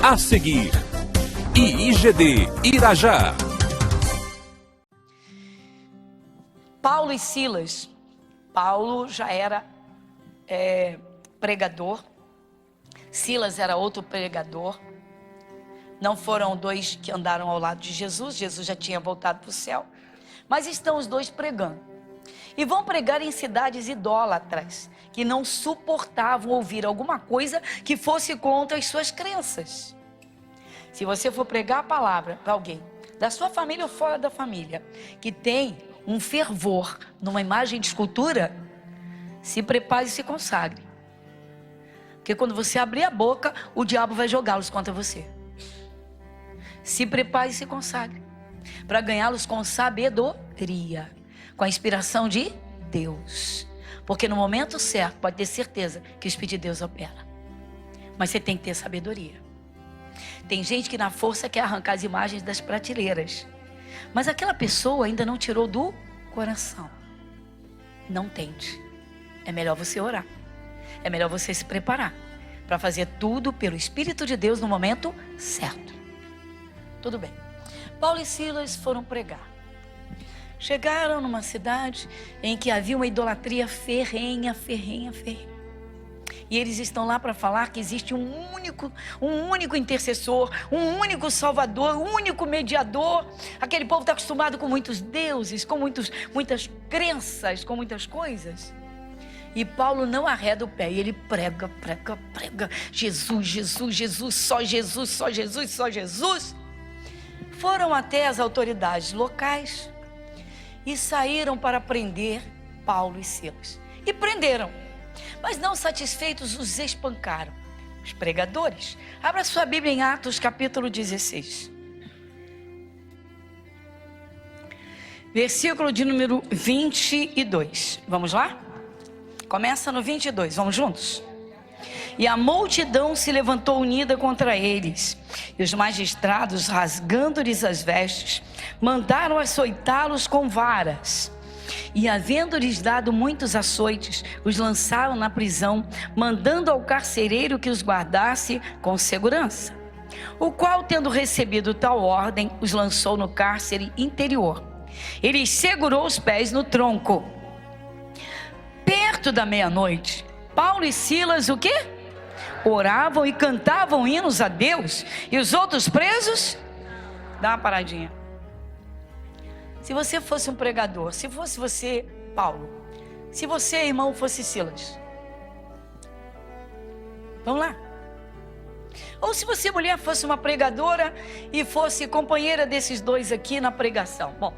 A seguir, IIGD Irajá. Paulo e Silas. Paulo já era pregador. Silas era outro pregador. Não foram dois que andaram ao lado de Jesus. Jesus já tinha voltado para o céu. Mas estão os dois pregando. E vão pregar em cidades idólatras, que não suportavam ouvir alguma coisa que fosse contra as suas crenças. Se você for pregar a palavra para alguém, da sua família ou fora da família, que tem um fervor numa imagem de escultura, se prepare e se consagre. Porque quando você abrir a boca, o diabo vai jogá-los contra você. Se prepare e se consagre, para ganhá-los com sabedoria, com a inspiração de Deus. Porque no momento certo, pode ter certeza que o Espírito de Deus opera. Mas você tem que ter sabedoria. Tem gente que na força quer arrancar as imagens das prateleiras. Mas aquela pessoa ainda não tirou do coração. Não tente. É melhor você orar. É melhor você se preparar para fazer tudo pelo Espírito de Deus no momento certo. Tudo bem. Paulo e Silas foram pregar. Chegaram numa cidade em que havia uma idolatria ferrenha. E eles estão lá para falar que existe um único intercessor, um único salvador, um único mediador. Aquele povo está acostumado com muitos deuses, com muitas crenças, com muitas coisas. E Paulo não arreda o pé, e ele prega. Jesus, só Jesus. Foram até as autoridades locais e saíram para prender Paulo e Silas. E prenderam. Mas não satisfeitos, os espancaram. Os pregadores. Abra sua Bíblia em Atos capítulo 16. Versículo de número 22. Vamos lá? Começa no 22, vamos juntos? E a multidão se levantou unida contra eles. E os magistrados, rasgando-lhes as vestes, mandaram açoitá-los com varas. E havendo-lhes dado muitos açoites, os lançaram na prisão, mandando ao carcereiro que os guardasse com segurança. O qual, tendo recebido tal ordem, os lançou no cárcere interior. Ele segurou os pés no tronco. Perto da meia-noite, Paulo e Silas, o quê? Oravam e cantavam hinos a Deus. E os outros presos? Dá uma paradinha. Se você fosse um pregador, se fosse você, Paulo, se você, irmão, fosse Silas, vamos lá. Ou se você, mulher, fosse uma pregadora e fosse companheira desses dois aqui na pregação. Bom,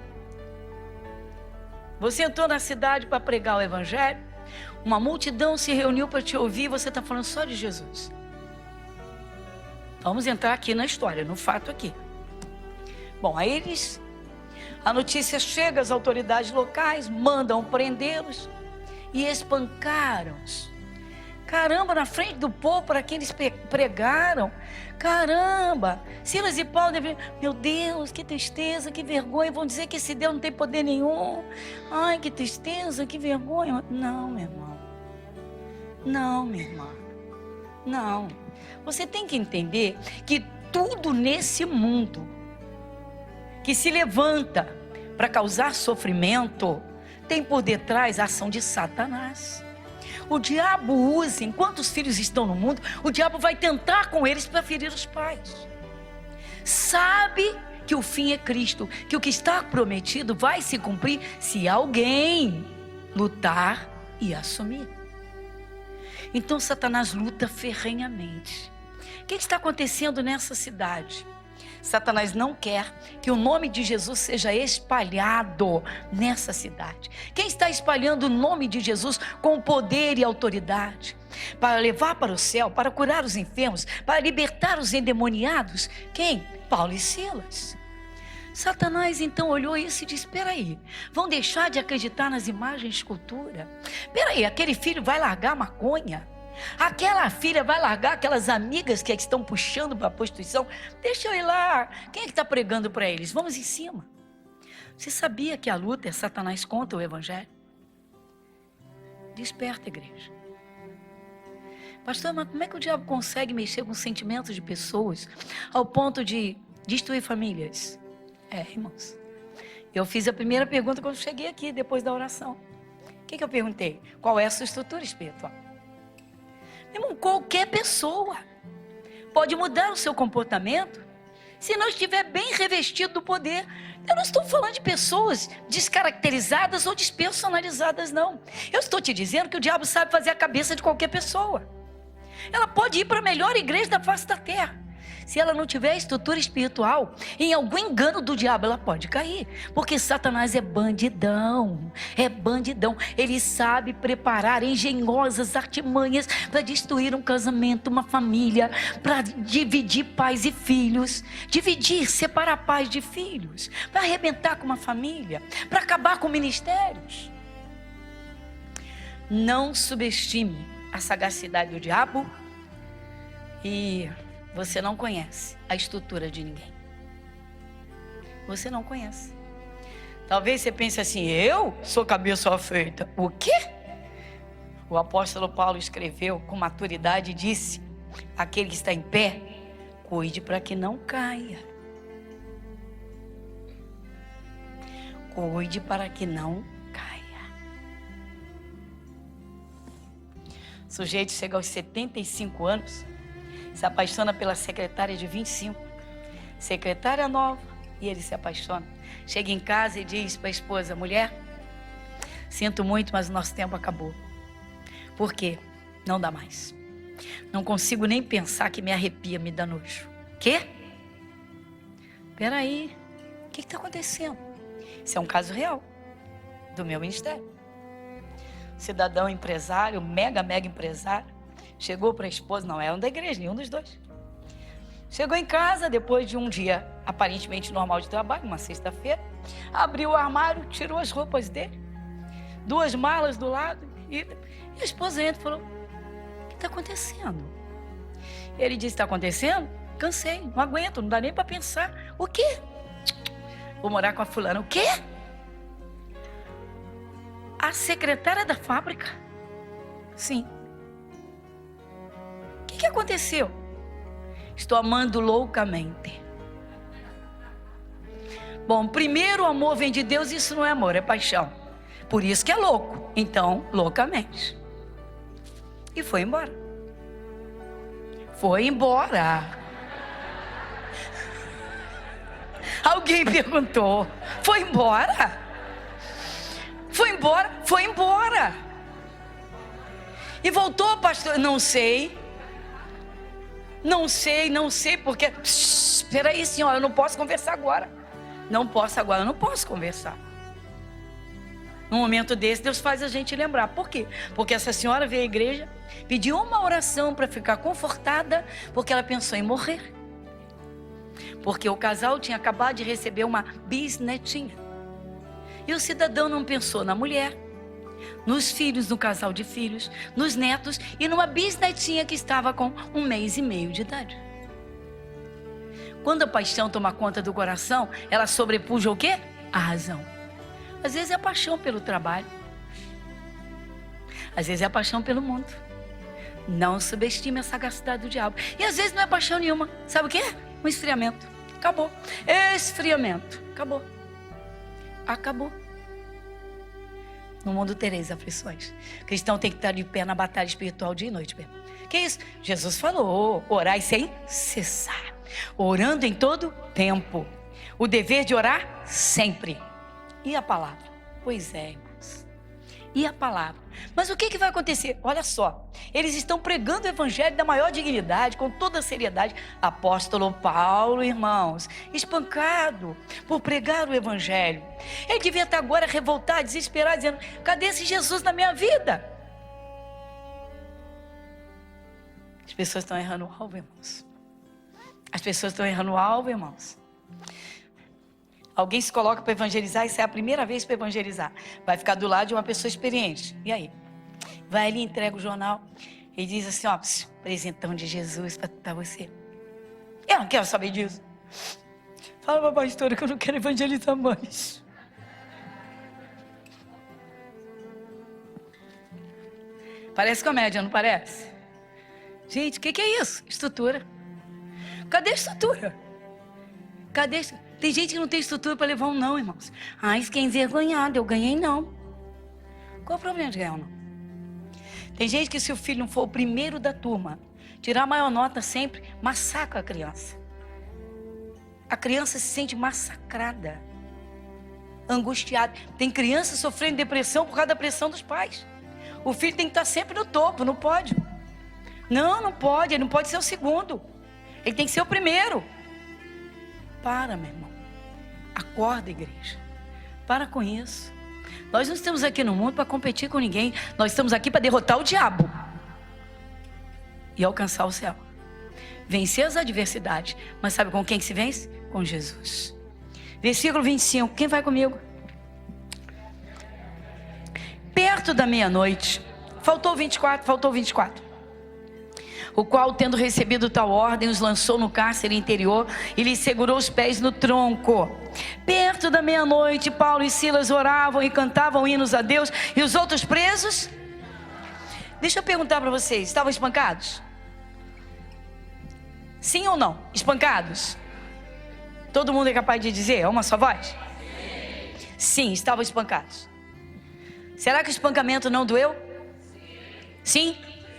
você entrou na cidade para pregar o evangelho, uma multidão se reuniu para te ouvir, e você está falando só de Jesus. Vamos entrar aqui na história, no fato aqui. Bom, aí a notícia chega, as autoridades locais mandam prendê-los e espancaram-os. Caramba, na frente do povo para quem eles pregaram. Caramba, Silas e Paulo deveriam... Meu Deus, que tristeza, que vergonha. Vão dizer que esse Deus não tem poder nenhum. Ai, que tristeza, que vergonha. Não, meu irmão. Não, minha irmã. Não. Você tem que entender que tudo nesse mundo que se levanta para causar sofrimento tem por detrás a ação de Satanás. O diabo usa, enquanto os filhos estão no mundo, o diabo vai tentar com eles para ferir os pais. Sabe que o fim é Cristo, que o que está prometido vai se cumprir se alguém lutar e assumir. Então Satanás luta ferrenhamente. O que está acontecendo nessa cidade? Satanás não quer que o nome de Jesus seja espalhado nessa cidade. Quem está espalhando o nome de Jesus com poder e autoridade para levar para o céu, para curar os enfermos, para libertar os endemoniados? Quem? Paulo e Silas. Satanás então olhou isso e disse: espera aí, vão deixar de acreditar nas imagens de escultura? Espera aí, aquele filho vai largar a maconha? Aquela filha vai largar aquelas amigas que estão puxando para a prostituição? Deixa eu ir lá. Quem é que está pregando para eles? Vamos em cima. Você sabia que a luta é Satanás contra o evangelho? Desperta, igreja. Pastor, mas como é que o diabo consegue mexer com os sentimentos de pessoas ao ponto de destruir famílias? Irmãos, eu fiz a primeira pergunta quando cheguei aqui, depois da oração. O que eu perguntei? Qual é a sua estrutura espiritual? Irmão, qualquer pessoa pode mudar o seu comportamento se não estiver bem revestido do poder. Eu não estou falando de pessoas descaracterizadas ou despersonalizadas, não. Eu estou te dizendo que o diabo sabe fazer a cabeça de qualquer pessoa. Ela pode ir para a melhor igreja da face da terra. Se ela não tiver estrutura espiritual, em algum engano do diabo, ela pode cair. Porque Satanás é bandidão. Ele sabe preparar engenhosas artimanhas para destruir um casamento, uma família, para dividir pais e filhos. Separar pais de filhos. Para arrebentar com uma família. Para acabar com ministérios. Não subestime a sagacidade do diabo e... Você não conhece a estrutura de ninguém. Você não conhece. Talvez você pense assim, eu sou cabeça feita. O quê? O apóstolo Paulo escreveu com maturidade e disse, aquele que está em pé, cuide para que não caia. Cuide para que não caia. O sujeito chega aos 75 anos, se apaixona pela secretária de 25, secretária nova, e ele se apaixona. Chega em casa e diz para a esposa, mulher, sinto muito, mas o nosso tempo acabou. Por quê? Não dá mais. Não consigo nem pensar, que me arrepia, me dá nojo. Quê? Peraí, o que está acontecendo? Isso é um caso real, do meu ministério. Cidadão empresário, mega empresário, chegou para a esposa, não era um da igreja, nenhum dos dois. Chegou em casa depois de um dia aparentemente normal de trabalho, uma sexta-feira, abriu o armário, tirou as roupas dele, 2 malas do lado, e a esposa entra e falou, o que está acontecendo? Ele disse, está acontecendo? Cansei, não aguento, não dá nem para pensar. O quê? Vou morar com a fulana. O quê? A secretária da fábrica? Sim. O que aconteceu? Estou amando loucamente. Bom, primeiro o amor vem de Deus, isso não é amor, é paixão. Por isso que é louco. Então, loucamente. E foi embora. Foi embora. Alguém perguntou, foi embora? Foi embora? Foi embora. E voltou, pastor? Não sei, porque... Espera aí, senhora, eu não posso conversar agora. Não posso conversar. Num momento desse, Deus faz a gente lembrar. Por quê? Porque essa senhora veio à igreja, pediu uma oração para ficar confortada, porque ela pensou em morrer. Porque o casal tinha acabado de receber uma bisnetinha. E o cidadão não pensou na mulher, nos filhos, no casal de filhos, nos netos e numa bisnetinha que estava com 1 mês e meio de idade. Quando a paixão toma conta do coração, ela sobrepuja o quê? A razão. Às vezes é a paixão pelo trabalho. Às vezes é a paixão pelo mundo. Não subestime a sagacidade do diabo. E às vezes não é paixão nenhuma. Sabe o quê? Um esfriamento. Acabou. Esfriamento. Acabou. Acabou. No mundo tereis aflições. O cristão tem que estar de pé na batalha espiritual dia e noite. Que isso? Jesus falou, orai sem cessar. Orando em todo tempo. O dever de orar sempre. E a palavra? Pois é, irmãos. E a palavra? Mas o que vai acontecer? Olha só. Eles estão pregando o evangelho da maior dignidade, com toda a seriedade. Apóstolo Paulo, irmãos, espancado por pregar o evangelho. Ele devia estar agora revoltado, desesperado, dizendo, cadê esse Jesus na minha vida? As pessoas estão errando o alvo, irmãos. As pessoas estão errando o alvo, irmãos. Alguém se coloca para evangelizar, isso é a primeira vez para evangelizar. Vai ficar do lado de uma pessoa experiente. E aí? Vai ali, entrega o jornal e diz assim, ó, presentão de Jesus para você. Eu não quero saber disso. Fala para a pastora que eu não quero evangelizar mais. Parece comédia, não parece? Gente, o que é isso? Estrutura. Cadê a estrutura? Tem gente que não tem estrutura para levar um não, irmãos. Ai, fiquei envergonhado, eu ganhei não. Qual o problema de ganhar um não? Tem gente que se o filho não for o primeiro da turma, tirar a maior nota sempre, massacra a criança. A criança se sente massacrada, angustiada. Tem criança sofrendo depressão por causa da pressão dos pais. O filho tem que estar sempre no topo, no pódio. Não pode, ele não pode ser o segundo. Ele tem que ser o primeiro. Para, meu irmão. Acorda, igreja. Para com isso. Nós não estamos aqui no mundo para competir com ninguém. Nós estamos aqui para derrotar o diabo e alcançar o céu. Vencer as adversidades. Mas sabe com quem que se vence? Com Jesus. Versículo 25. Quem vai comigo? Perto da meia-noite. Faltou 24. O qual, tendo recebido tal ordem, os lançou no cárcere interior e lhes segurou os pés no tronco. Perto da meia-noite, Paulo e Silas oravam e cantavam hinos a Deus. E os outros presos? Deixa eu perguntar para vocês, estavam espancados? Sim ou não? Espancados? Todo mundo é capaz de dizer? É uma só voz? Sim, estavam espancados. Será que o espancamento não doeu? Sim?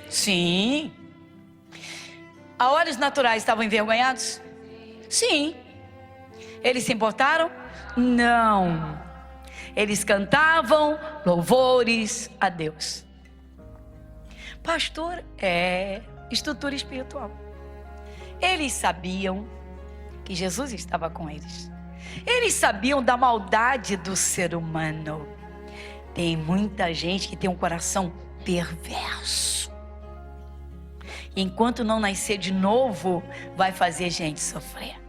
Sim. A olhos naturais estavam envergonhados? Sim. Eles se importaram? Não. Eles cantavam louvores a Deus. Pastor, estrutura espiritual. Eles sabiam que Jesus estava com eles. Eles sabiam da maldade do ser humano. Tem muita gente que tem um coração perverso. E enquanto não nascer de novo, vai fazer gente sofrer.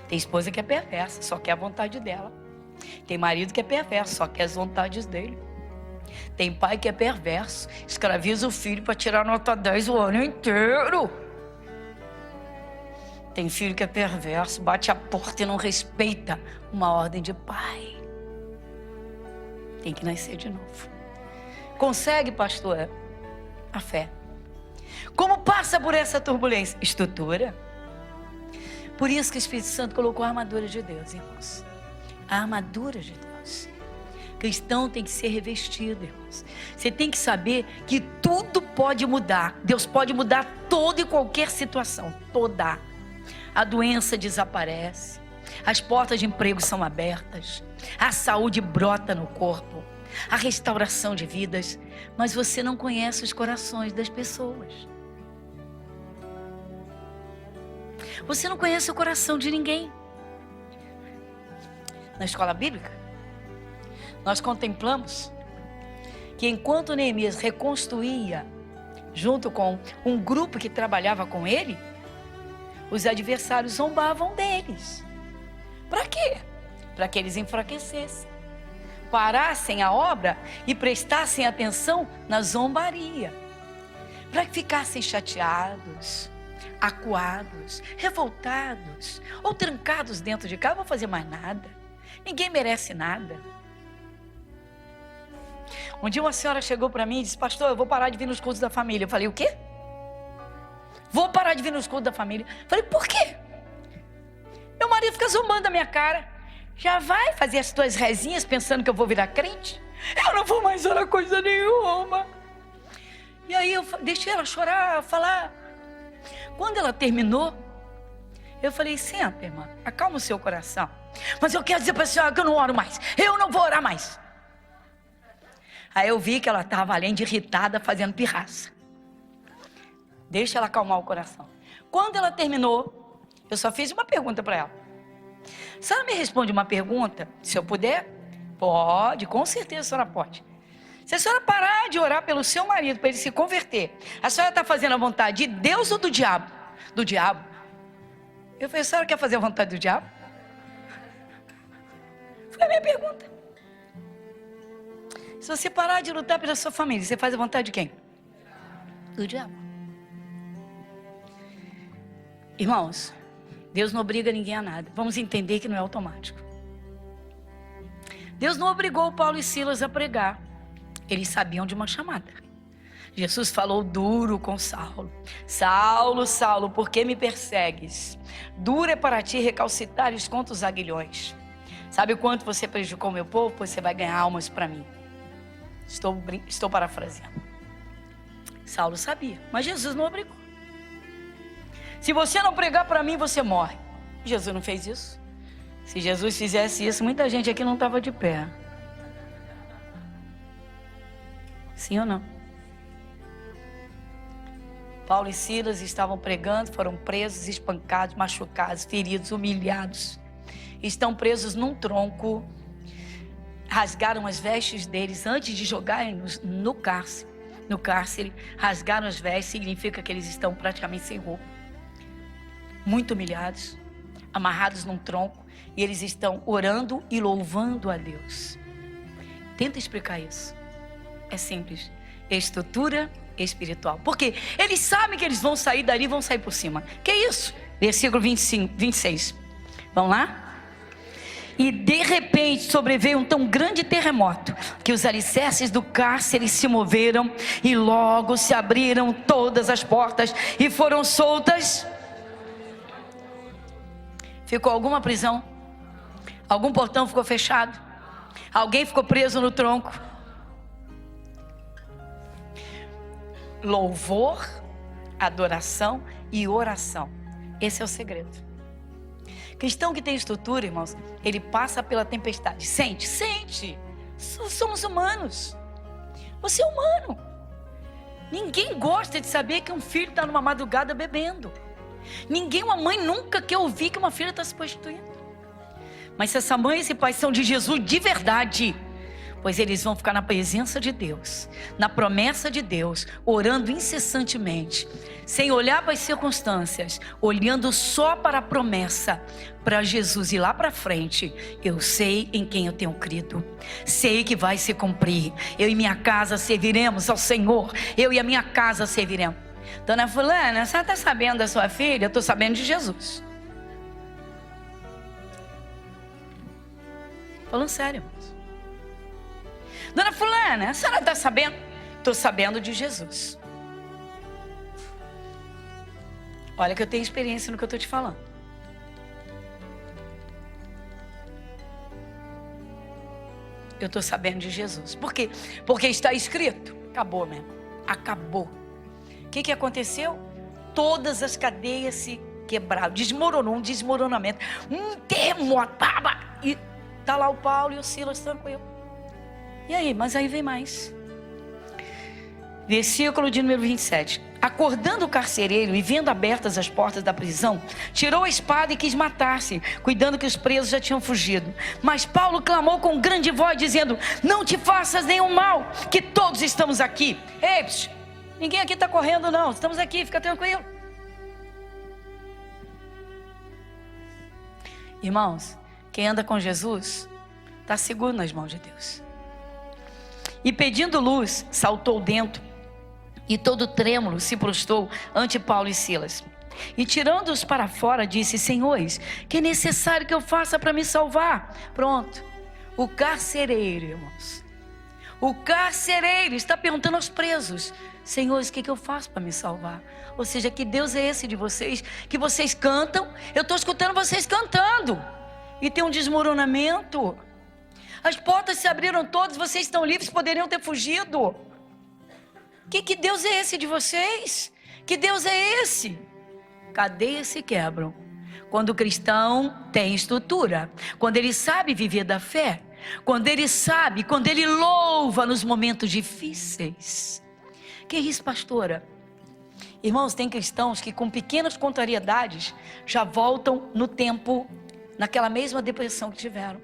Tem esposa que é perversa, só quer a vontade dela. Tem marido que é perverso, só quer as vontades dele. Tem pai que é perverso, escraviza o filho para tirar nota 10 o ano inteiro. Tem filho que é perverso, bate a porta e não respeita uma ordem de pai. Tem que nascer de novo. Consegue, pastor? A fé. Como passa por essa turbulência? Estrutura. Por isso que o Espírito Santo colocou a armadura de Deus, irmãos. A armadura de Deus. Cristão tem que ser revestido, irmãos. Você tem que saber que tudo pode mudar. Deus pode mudar toda e qualquer situação. Toda. A doença desaparece. As portas de emprego são abertas. A saúde brota no corpo. A restauração de vidas. Mas você não conhece os corações das pessoas. Você não conhece o coração de ninguém. Na escola bíblica, nós contemplamos que enquanto Neemias reconstruía, junto com um grupo que trabalhava com ele, os adversários zombavam deles. Para quê? Para que eles enfraquecessem, parassem a obra e prestassem atenção na zombaria, para que ficassem chateados, acuados, revoltados ou trancados dentro de casa. Não vou fazer mais nada, ninguém merece nada. Um dia uma senhora chegou para mim e disse: pastor, eu vou parar de vir nos cultos da família. Eu falei: o quê? Vou parar de vir nos cultos da família. Eu falei: por quê? Meu marido fica zombando da minha cara. Já vai fazer as tuas rezinhas pensando que eu vou virar crente? Eu não vou mais orar coisa nenhuma. E aí eu deixei ela chorar, falar. Quando ela terminou, eu falei: senta, irmã, acalma o seu coração. Mas eu quero dizer para a senhora que eu não oro mais. Eu não vou orar mais. Aí eu vi que ela estava, além de irritada, fazendo pirraça. Deixa ela acalmar o coração. Quando ela terminou, eu só fiz uma pergunta para ela. A senhora me responde uma pergunta? Se eu puder? Pode, com certeza a senhora pode. Se a senhora parar de orar pelo seu marido para ele se converter, a senhora está fazendo a vontade de Deus ou do diabo? Do diabo. Eu falei: a senhora quer fazer a vontade do diabo? Foi a minha pergunta. Se você parar de lutar pela sua família, você faz a vontade de quem? Do diabo. Irmãos, Deus não obriga ninguém a nada. Vamos entender que não é automático. Deus não obrigou Paulo e Silas a pregar. Eles sabiam de uma chamada. Jesus falou duro com Saulo. Saulo, Saulo, por que me persegues? Duro é para ti recalcitares contra os aguilhões. Sabe o quanto você prejudicou o meu povo? Pois você vai ganhar almas para mim. Estou parafraseando. Saulo sabia, mas Jesus não obrigou. Se você não pregar para mim, você morre. Jesus não fez isso. Se Jesus fizesse isso, muita gente aqui não estava de pé. Sim ou não? Paulo e Silas estavam pregando, foram presos, espancados, machucados, feridos, humilhados. Estão presos num tronco. Rasgaram as vestes deles antes de jogarem-nos no cárcere. No cárcere, rasgaram as vestes, significa que eles estão praticamente sem roupa. Muito humilhados, amarrados num tronco, e eles estão orando e louvando a Deus. Tenta explicar isso. É simples. Estrutura espiritual. Porque eles sabem que eles vão sair dali e vão sair por cima. Que isso? Versículo 25, 26. Vamos lá? E de repente sobreveio um tão grande terremoto que os alicerces do cárcere se moveram e logo se abriram todas as portas e foram soltas. Ficou alguma prisão? Algum portão ficou fechado? Alguém ficou preso no tronco? Louvor, adoração e oração. Esse é o segredo. Cristão que tem estrutura, irmãos, ele passa pela tempestade. Sente. Somos humanos. Você é humano. Ninguém gosta de saber que um filho está numa madrugada bebendo. Uma mãe nunca quer ouvir que uma filha está se prostituindo. Mas se essa mãe e esse pai são de Jesus de verdade, pois eles vão ficar na presença de Deus, na promessa de Deus, orando incessantemente, sem olhar para as circunstâncias, olhando só para a promessa, para Jesus. E lá para frente, eu sei em quem eu tenho crido, sei que vai se cumprir. Eu e minha casa serviremos ao Senhor, eu e a minha casa serviremos. Dona fulana, a senhora está sabendo da sua filha? Eu estou sabendo de Jesus. Falando sério. Dona fulana, a senhora está sabendo? Estou sabendo de Jesus. Olha que eu tenho experiência no que eu estou te falando. Eu estou sabendo de Jesus. Por quê? Porque está escrito. Acabou mesmo. Acabou. O que aconteceu? Todas as cadeias se quebraram. Desmoronou, um desmoronamento. Um terremoto. E está lá o Paulo e o Silas tranquilo. E aí? Mas aí vem mais. Versículo de número 27. Acordando o carcereiro e vendo abertas as portas da prisão, tirou a espada e quis matar-se, cuidando que os presos já tinham fugido. Mas Paulo clamou com grande voz, dizendo: não te faças nenhum mal, que todos estamos aqui. Ei, ninguém aqui está correndo não, estamos aqui, fica tranquilo. Irmãos, quem anda com Jesus está seguro nas mãos de Deus. E pedindo luz, saltou dentro, e todo trêmulo se prostrou ante Paulo e Silas. E tirando-os para fora, disse: senhores, que é necessário que eu faça para me salvar? Pronto. O carcereiro, irmãos, o carcereiro está perguntando aos presos: senhores, o que eu faço para me salvar? Ou seja, que Deus é esse de vocês, que vocês cantam, eu estou escutando vocês cantando, e tem um desmoronamento. As portas se abriram todas, vocês estão livres, poderiam ter fugido. Que Deus é esse de vocês? Que Deus é esse? Cadeias se quebram quando o cristão tem estrutura, quando ele sabe viver da fé, quando ele louva nos momentos difíceis. Que isso, pastora? Irmãos, tem cristãos que com pequenas contrariedades já voltam no tempo, naquela mesma depressão que tiveram.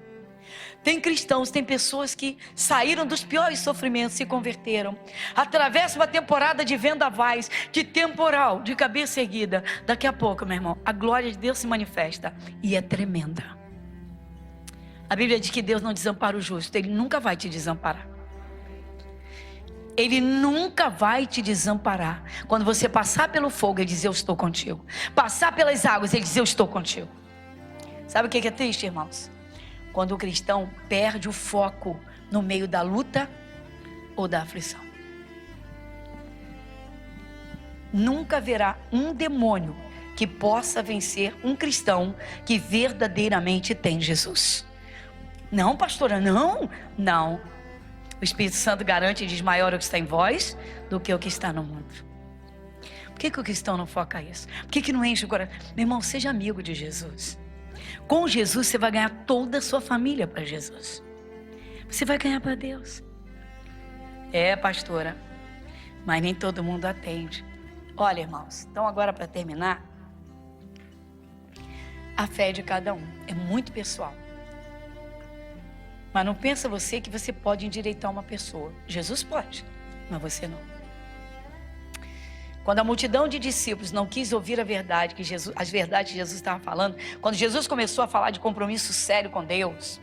Tem cristãos, tem pessoas que saíram dos piores sofrimentos, se converteram. Atravessa uma temporada de vendavais, de temporal, de cabeça erguida. Daqui a pouco, meu irmão, a glória de Deus se manifesta e é tremenda. A Bíblia diz que Deus não desampara o justo. Ele nunca vai te desamparar. Ele nunca vai te desamparar. Quando você passar pelo fogo, Ele diz: eu estou contigo. Passar pelas águas, Ele diz: eu estou contigo. Sabe o que é triste, irmãos? Quando o cristão perde o foco no meio da luta ou da aflição. nunca haverá um demônio que possa vencer um cristão que verdadeiramente tem Jesus. Não, pastora, não. O Espírito Santo garante e diz: maior é o que está em vós do que o que está no mundo. Por que o cristão não foca isso? Por que não enche o coração? Meu irmão, seja amigo de Jesus. Com Jesus você vai ganhar toda a sua família para Jesus. Você vai ganhar para Deus. É, pastora, mas nem todo mundo atende. Olha, irmãos, então agora para terminar, a fé de cada um é muito pessoal. Mas não pensa você que você pode endireitar uma pessoa. Jesus pode, mas você não. Quando a multidão de discípulos não quis ouvir a verdade as verdades que Jesus estava falando, quando Jesus começou a falar de compromisso sério com Deus,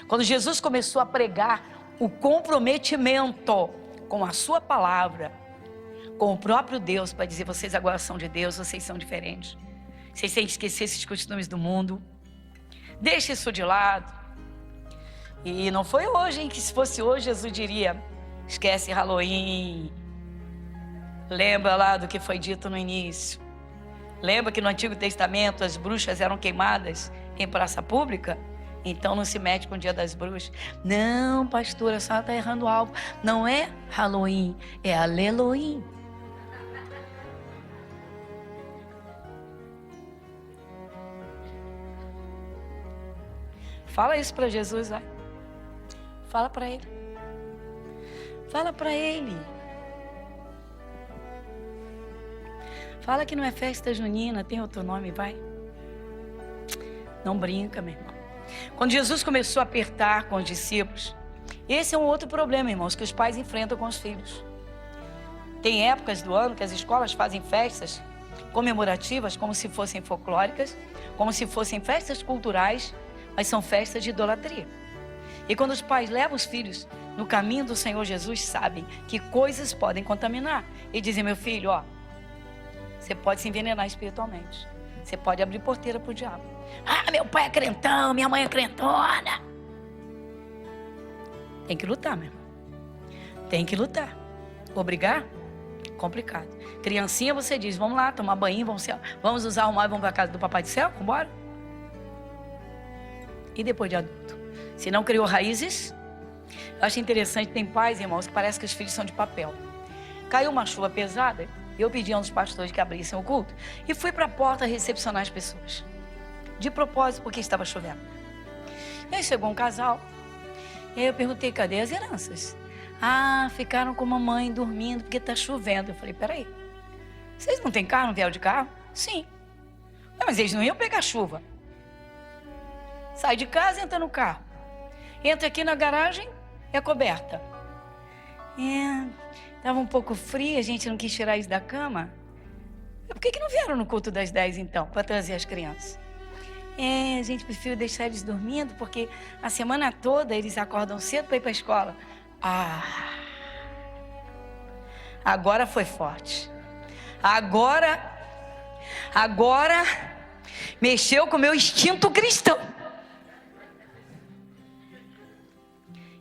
quando Jesus começou a pregar o comprometimento com a sua palavra, com o próprio Deus, para dizer: vocês agora são de Deus, vocês são diferentes. Vocês têm que esquecer esses costumes do mundo. Deixa isso de lado. E não foi hoje, hein? Que se fosse hoje, Jesus diria: esquece Halloween. Lembra lá do que foi dito no início. Lembra que no Antigo Testamento as bruxas eram queimadas em praça pública? Então não se mete com o dia das bruxas. Não, pastora, a senhora está errando o alvo. Não é Halloween, é Aleluim. Fala isso para Jesus, vai. Fala para ele. Fala para ele. Fala que não é festa junina, tem outro nome, vai. Não brinca, meu irmão. Quando Jesus começou a apertar com os discípulos, esse é um outro problema, irmãos, que os pais enfrentam com os filhos. Tem épocas do ano que as escolas fazem festas comemorativas como se fossem folclóricas, como se fossem festas culturais, mas são festas de idolatria. E quando os pais levam os filhos no caminho do Senhor Jesus, sabem que coisas podem contaminar. E dizem: meu filho, ó, você pode se envenenar espiritualmente. Você pode abrir porteira para o diabo. Ah, meu pai é crentão, minha mãe é crentona. Tem que lutar, meu irmão. Tem que lutar. Obrigar? Complicado. Criancinha, você diz: vamos lá, tomar banho, vamos usar o mar e vamos para a casa do Papai do Céu? Vamos embora? E depois de adulto? Se não criou raízes? Eu acho interessante, tem pais, irmãos, que parece que os filhos são de papel. Caiu uma chuva pesada, eu pedi a um dos pastores que abrissem o culto e fui para a porta recepcionar as pessoas. De propósito, porque estava chovendo. E aí chegou um casal, e aí eu perguntei: cadê as heranças? Ah, ficaram com a mamãe dormindo porque está chovendo. Eu falei: peraí, vocês não têm carro, não vieram de carro? Sim. Mas eles não iam pegar chuva. Sai de casa, entra no carro. Entra aqui na garagem, é coberta. Estava um pouco frio, a gente não quis tirar isso da cama. Por que não vieram no culto das 10 então, para trazer as crianças? A gente prefere deixar eles dormindo, porque a semana toda eles acordam cedo para ir para a escola. Agora foi forte. Agora mexeu com o meu instinto cristão.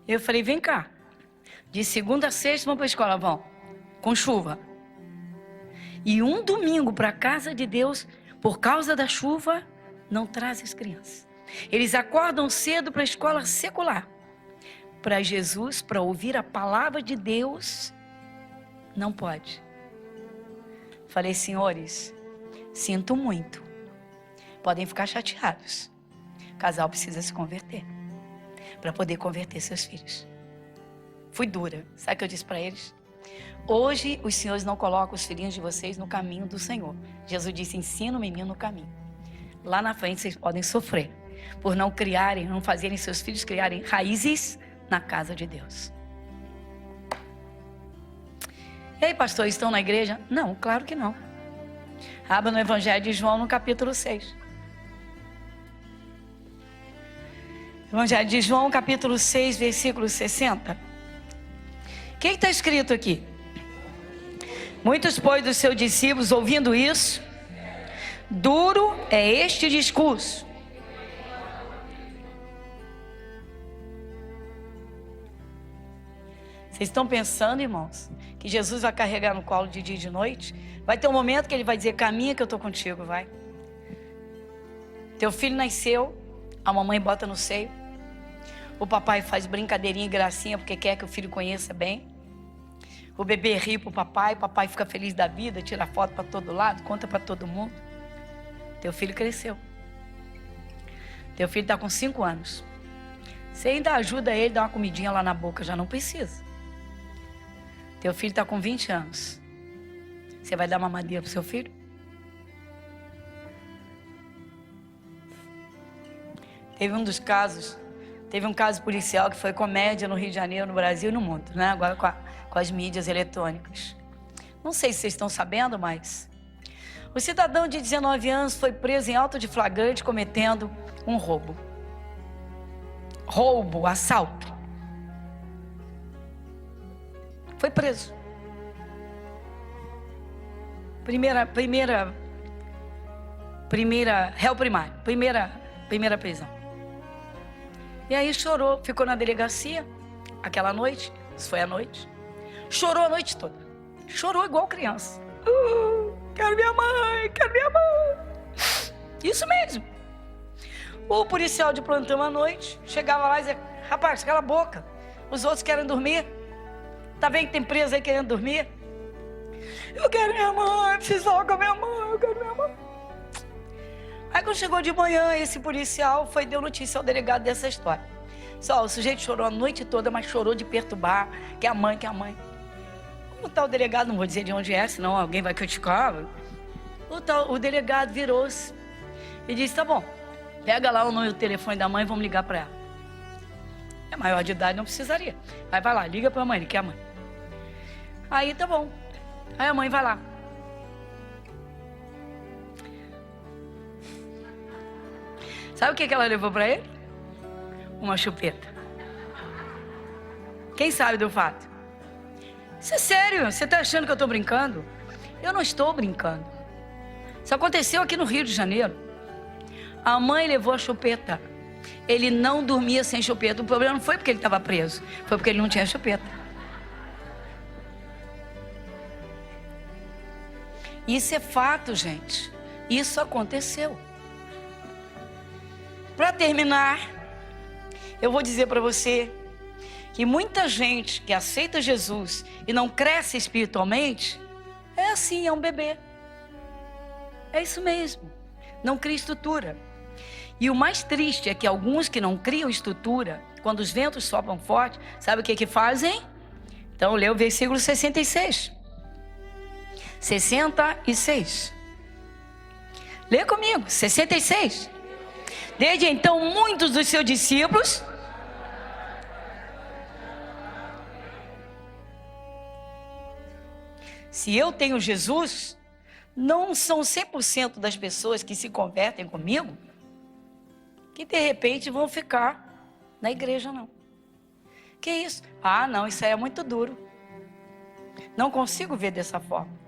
Eu falei: vem cá, de segunda a sexta vão para a escola, vão, com chuva. E um domingo para a casa de Deus, por causa da chuva, não traz as crianças. Eles acordam cedo para a escola secular. Para Jesus, para ouvir a palavra de Deus, não pode. Falei: senhores, sinto muito. Podem ficar chateados. O casal precisa se converter para poder converter seus filhos. Fui dura. Sabe o que eu disse para eles? Hoje os senhores não colocam os filhinhos de vocês no caminho do Senhor. Jesus disse: ensina o menino no caminho. Lá na frente vocês podem sofrer por não fazerem seus filhos criarem raízes na casa de Deus. E aí, pastor, estão na igreja? Não, claro que não. Abra no Evangelho de João, no capítulo 6. Evangelho de João, capítulo 6, versículo 60. O que está escrito aqui? Muitos, pois, dos seus discípulos, ouvindo isso, duro é este discurso. Vocês estão pensando, irmãos, que Jesus vai carregar no colo de dia e de noite? Vai ter um momento que ele vai dizer, caminha que eu estou contigo, vai. Teu filho nasceu, a mamãe bota no seio. O papai faz brincadeirinha e gracinha porque quer que o filho conheça bem. O bebê ri pro papai, o papai fica feliz da vida, tira foto para todo lado, conta para todo mundo. Teu filho cresceu. Teu filho está com 5 anos. Você ainda ajuda ele a dar uma comidinha lá na boca, já não precisa. Teu filho está com 20 anos. Você vai dar mamadeira pro seu filho? Teve um caso policial que foi comédia no Rio de Janeiro, no Brasil e no mundo, né? Agora com as mídias eletrônicas. Não sei se vocês estão sabendo, mas o cidadão de 19 anos foi preso em auto de flagrante cometendo um roubo. Roubo, assalto. Foi preso. Réu primário, primeira prisão. E aí chorou, ficou na delegacia aquela noite, isso foi à noite. Chorou a noite toda. Chorou igual criança. Quero minha mãe, quero minha mãe. Isso mesmo. O policial de plantão à noite chegava lá e dizia, rapaz, cala a boca. Os outros querem dormir. Tá vendo que tem preso aí querendo dormir? Eu quero minha mãe, preciso falar com a minha mãe, eu quero minha mãe. Aí quando chegou de manhã, esse policial deu notícia ao delegado dessa história. Só, o sujeito chorou a noite toda, mas chorou de perturbar, que é a mãe, que é a mãe. O tal delegado, não vou dizer de onde é, senão alguém vai criticar. O delegado virou-se e disse, tá bom, pega lá o número do telefone da mãe e vamos ligar para ela. É maior de idade, não precisaria. Aí vai lá, liga para a mãe, ele quer a mãe. Aí tá bom. Aí a mãe vai lá. Sabe o que ela levou para ele? Uma chupeta. Quem sabe do fato? Isso é sério, você está achando que eu estou brincando? Eu não estou brincando. Isso aconteceu aqui no Rio de Janeiro. A mãe levou a chupeta. Ele não dormia sem chupeta. O problema não foi porque ele estava preso, foi porque ele não tinha chupeta. Isso é fato, gente. Isso aconteceu. Para terminar, eu vou dizer para você que muita gente que aceita Jesus e não cresce espiritualmente, é assim, é um bebê. É isso mesmo. Não cria estrutura. E o mais triste é que alguns que não criam estrutura, quando os ventos sopram forte, sabe o que fazem? Então, lê o versículo 66. 66. Lê comigo, 66. Desde então, muitos dos seus discípulos se eu tenho Jesus, não são 100% das pessoas que se convertem comigo que de repente vão ficar na igreja, não. Que isso? Ah, não, isso aí é muito duro. Não consigo ver dessa forma.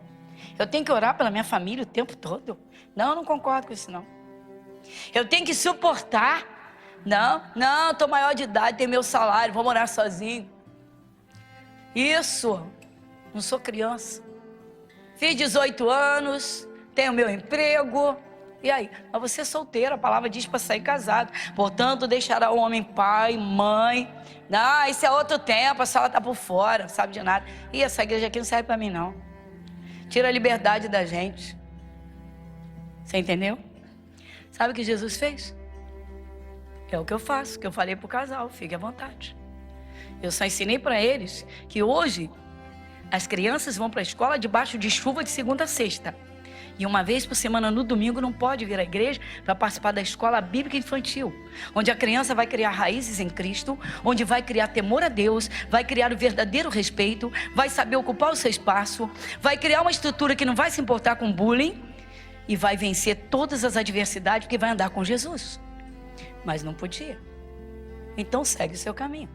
Eu tenho que orar pela minha família o tempo todo. Não, eu não concordo com isso, não. Eu tenho que suportar. Não, estou maior de idade, tenho meu salário, vou morar sozinho. Isso, não sou criança. Fiz 18 anos, tenho meu emprego. E aí? Mas você é solteiro, a palavra diz para sair casado. Portanto, deixará o homem pai, mãe. Não, isso é outro tempo, a sala está por fora, não sabe de nada. E essa igreja aqui não serve para mim, não. Tira a liberdade da gente. Você entendeu? Sabe o que Jesus fez? É o que eu faço, que eu falei para o casal, fique à vontade. Eu só ensinei para eles que hoje as crianças vão para a escola debaixo de chuva de segunda a sexta. E uma vez por semana, no domingo, não pode vir à igreja para participar da escola bíblica infantil, onde a criança vai criar raízes em Cristo, onde vai criar temor a Deus, vai criar o verdadeiro respeito, vai saber ocupar o seu espaço, vai criar uma estrutura que não vai se importar com bullying e vai vencer todas as adversidades porque vai andar com Jesus. Mas não podia. Então segue o seu caminho.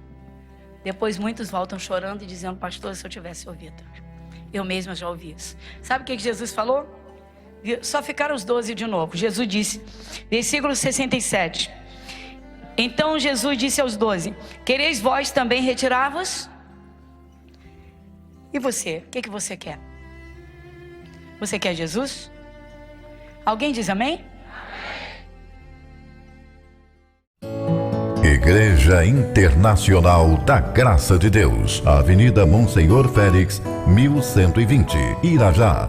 Depois muitos voltam chorando e dizendo, pastor, se eu tivesse ouvido. Eu mesma já ouvi isso. Sabe o que Jesus falou? Só ficaram os 12 de novo. Jesus disse, versículo 67. Então Jesus disse aos 12, quereis vós também retirar-vos? E você? O que você quer? Você quer Jesus? Alguém diz amém? Igreja Internacional da Graça de Deus, Avenida Monsenhor Félix, 1120, Irajá.